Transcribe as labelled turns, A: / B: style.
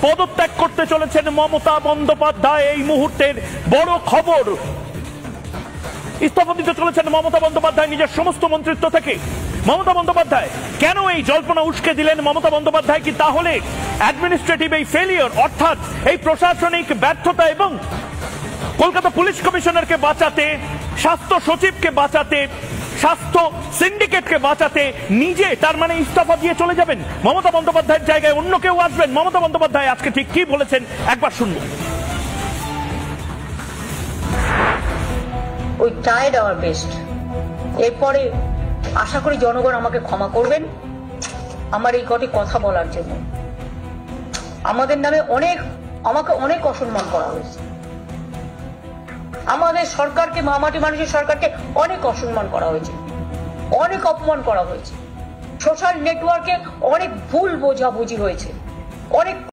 A: পদত্যাগ করতে চলেছেন মমতা বন্দ্যোপাধ্যায়। এই মুহূর্তের বড় খবর, ইস্তফা দিতে চলেছেন মমতা বন্দ্যোপাধ্যায় নিজের সমস্ত মন্ত্রিত্ব থেকে। মমতা বন্দ্যোপাধ্যায় কেন এই জল্পনা উস্কে দিলেন? মমতা বন্দ্যোপাধ্যায় কি তাহলে অ্যাডমিনিস্ট্রেটিভ এই ফেলিওর, অর্থাৎ এই প্রশাসনিক ব্যর্থতা এবং কলকাতা পুলিশ কমিশনারকে বাঁচাতে, স্বাস্থ্য সচিবকে বাঁচাতে, স্বাস্থ্য সিন্ডিকেটকে বাঁচাতে নিজে তার মানে ইস্তফা দিয়ে চলে যাবেন? মমতা বন্দ্যোপাধ্যায়ের জায়গায় অন্য কেউ আসবেন? মমতা বন্দ্যোপাধ্যায় আজকে ঠিক কি বলেছেন একবার শুনুন।
B: ওই ট্রাইড আওয়ার বেস্ট। এরপরে আশা করি জনগণ আমাকে ক্ষমা করবেন আমার এই কটি কথা বলার জন্য। আমাদের নামে আমাকে অনেক অসম্মান করা হয়েছে, আমাদের সরকারকে, মামাটি মানুষের সরকারকে অনেক অসম্মান করা হয়েছে, অনেক অপমান করা হয়েছে, সোশ্যাল নেটওয়ার্কে অনেক ভুল বোঝাবুঝি হয়েছে, অনেক